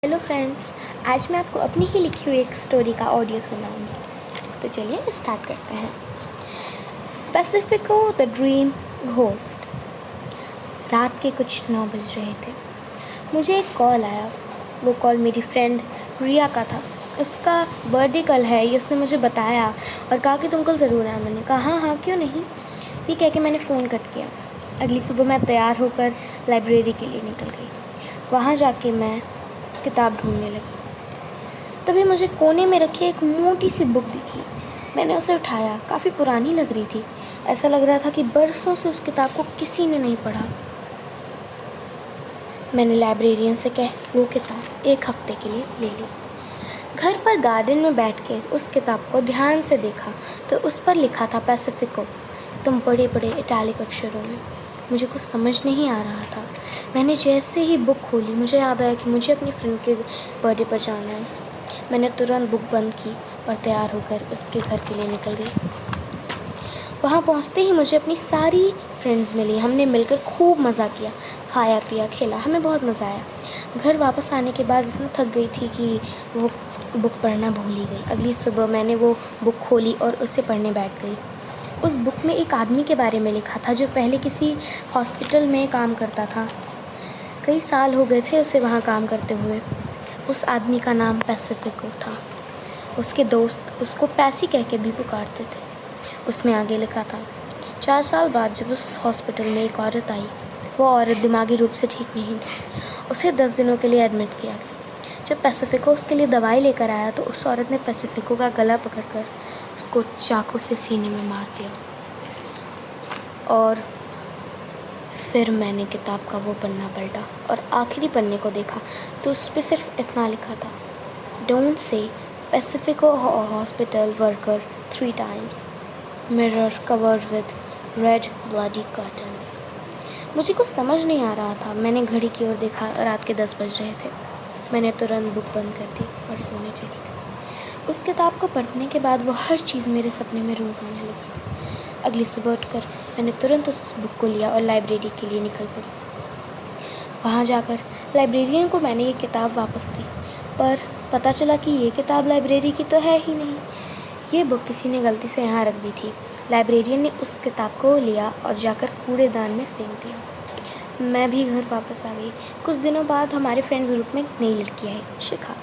Hello friends, आज मैं आपको अपनी ही लिखी हुई एक स्टोरी का ऑडियो सुनाऊंगी। तो चलिए स्टार्ट करते हैं। पैसिफिको द ड्रीम घोस्ट। रात के कुछ 9 बज रहे थे। मुझे एक कॉल आया। वो कॉल मेरी फ्रेंड रिया का था। उसका बर्थडे कल है, ये उसने मुझे बताया और कहा कि तुम कल ज़रूर आए। मैंने कहा हाँ हाँ क्यों नहीं, ये कह के मैंने फ़ोन कट किया। अगली सुबह मैं तैयार होकर लाइब्रेरी के लिए निकल गई। वहाँ जाके मैं किताब ढूंढने लगी। तभी मुझे कोने में रखी एक मोटी सी बुक दिखी। मैंने उसे उठाया। काफ़ी पुरानी लग रही थी। ऐसा लग रहा था कि बरसों से उस किताब को किसी ने नहीं पढ़ा। मैंने लाइब्रेरियन से कह वो किताब 1 हफ्ते के लिए ले ली। घर पर गार्डन में बैठ के उस किताब को ध्यान से देखा तो उस पर लिखा था पैसिफिको, तुम बड़े बड़े इटैलिक अक्षरों में। मुझे कुछ समझ नहीं आ रहा था। मैंने जैसे ही बुक खोली मुझे याद आया कि मुझे अपनी फ्रेंड के बर्थडे पर जाना है। मैंने तुरंत बुक बंद की और तैयार होकर उसके घर के लिए निकल गई। वहाँ पहुँचते ही मुझे अपनी सारी फ्रेंड्स मिली। हमने मिलकर खूब मज़ा किया, खाया पिया खेला, हमें बहुत मज़ा आया। घर वापस आने के बाद इतना थक गई थी कि वो बुक पढ़ना भूल ही गई। अगली सुबह मैंने वो बुक खोली और उसे पढ़ने बैठ गई। उस बुक में एक आदमी के बारे में लिखा था जो पहले किसी हॉस्पिटल में काम करता था। कई साल हो गए थे उसे वहाँ काम करते हुए। उस आदमी का नाम पैसिफिको था। उसके दोस्त उसको पैसी कह के भी पुकारते थे। उसमें आगे लिखा था, 4 साल बाद जब उस हॉस्पिटल में एक औरत आई, वो औरत दिमागी रूप से ठीक नहीं थी। उसे 10 दिनों के लिए एडमिट किया गया। जब पैसिफिको उसके लिए दवाई लेकर आया तो उस औरत ने पैसिफिको का गला पकड़कर उसको चाकू से सीने में मार दिया। और फिर मैंने किताब का वो पन्ना पलटा और आखिरी पन्ने को देखा तो उस पर सिर्फ इतना लिखा था, don't say Pacifico hospital worker 3 times, mirror covered with red bloody curtains. मुझे कुछ समझ नहीं आ रहा था। मैंने घड़ी की ओर देखा, रात के 10 बज रहे थे। मैंने तुरंत बुक बंद कर दी और सोने चली गई। उस किताब को पढ़ने के बाद वो हर चीज़ मेरे सपने में रोज़ आने लगी। अगली सुबह उठकर मैंने तुरंत उस बुक को लिया और लाइब्रेरी के लिए निकल पड़ी। वहाँ जाकर लाइब्रेरियन को मैंने ये किताब वापस दी, पर पता चला कि ये किताब लाइब्रेरी की तो है ही नहीं। ये बुक किसी ने गलती से यहाँ रख दी थी। लाइब्रेरियन ने उस किताब को लिया और जाकर कूड़ेदान में फेंक दिया। मैं भी घर वापस आ गई। कुछ दिनों बाद हमारे फ्रेंड्स ग्रुप में एक नई लड़की आई, शिखा।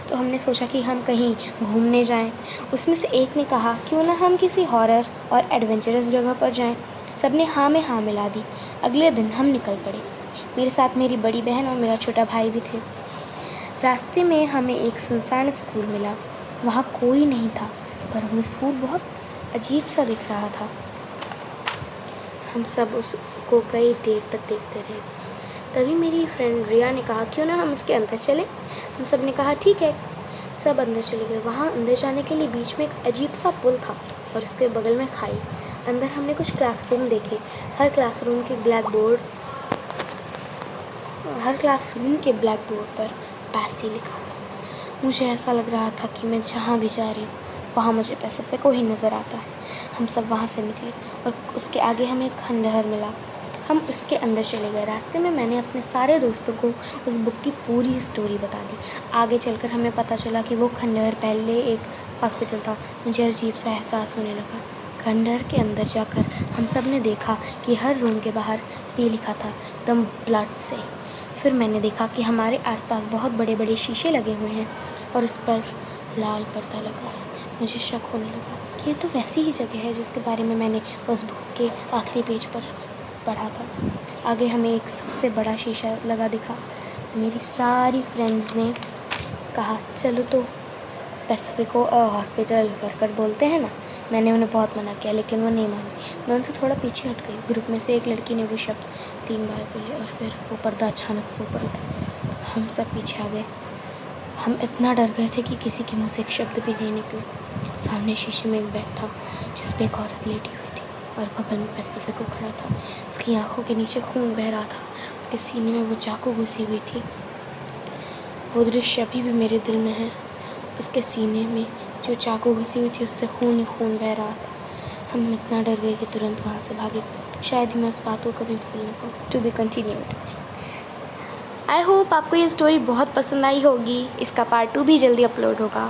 तो हमने सोचा कि हम कहीं घूमने जाएं। उसमें से एक ने कहा क्यों ना हम किसी हॉरर और एडवेंचरस जगह पर जाएं। सबने हाँ में हाँ मिला दी। अगले दिन हम निकल पड़े। मेरे साथ मेरी बड़ी बहन और मेरा छोटा भाई भी थे। रास्ते में हमें एक सुनसान स्कूल मिला। वहाँ कोई नहीं था, पर वो स्कूल बहुत अजीब सा दिख रहा था। हम सब उसको कई देर तक देखते रहे। तभी मेरी फ्रेंड रिया ने कहा क्यों ना हम उसके अंदर चले। हम सब ने कहा ठीक है। सब अंदर चले गए। वहाँ अंदर जाने के लिए बीच में एक अजीब सा पुल था और उसके बगल में खाई। अंदर हमने कुछ क्लासरूम देखे। हर क्लासरूम के ब्लैक बोर्ड पर पैसी लिखा था। मुझे ऐसा लग रहा था कि मैं जहाँ भी जा रही हूँ वहाँ मुझे पैसिफिको ही नज़र आता है। हम सब वहाँ से निकले और उसके आगे हमें एक खंडहर मिला। हम उसके अंदर चले गए। रास्ते में मैंने अपने सारे दोस्तों को उस बुक की पूरी स्टोरी बता दी। आगे चलकर हमें पता चला कि वो खंडहर पहले एक हॉस्पिटल था। मुझे अजीब सा एहसास होने लगा। खंडहर के अंदर जाकर हम सब ने देखा कि हर रूम के बाहर पे लिखा था दम ब्लड से। फिर मैंने देखा कि हमारे आसपास बहुत बड़े बड़े शीशे लगे हुए हैं और उस पर लाल पर्दा लगा है। मुझे शक होने लगा कि ये तो वैसी ही जगह है जिसके बारे में मैंने उस बुक के आखिरी पेज पर पढ़ा था। आगे हमें एक सबसे बड़ा शीशा लगा दिखा। मेरी सारी फ्रेंड्स ने कहा चलो तो पैसिफिको हॉस्पिटल वर्कर बोलते हैं ना। मैंने उन्हें बहुत मना किया लेकिन वो नहीं मानी। मैं उनसे थोड़ा पीछे हट गई। ग्रुप में से एक लड़की ने वो शब्द 3 बार बोले और फिर वो पर्दा अचानक से ऊपर उठा। हम सब पीछे आ गए। हम इतना डर गए थे कि किसी के मुँह से एक शब्द भी नहीं निकला। सामने शीशे में एक बेड था जिस पे एक औरत लेटी हुई थी और बगल में पैसिफिको खड़ा था। उसकी आंखों के नीचे खून बह रहा था। उसके सीने में वो चाकू घुसी हुई थी। वो दृश्य अभी भी मेरे दिल में है। उसके सीने में जो चाकू घुसी हुई थी उससे खून ही खून बह रहा था। हम इतना डर गए कि तुरंत वहाँ से भागे। शायद ही मैं उस बात को कभी भूल ना पाऊँ। To be continued. I hope आपको ये स्टोरी बहुत पसंद आई होगी। इसका पार्ट 2 भी जल्दी अपलोड होगा।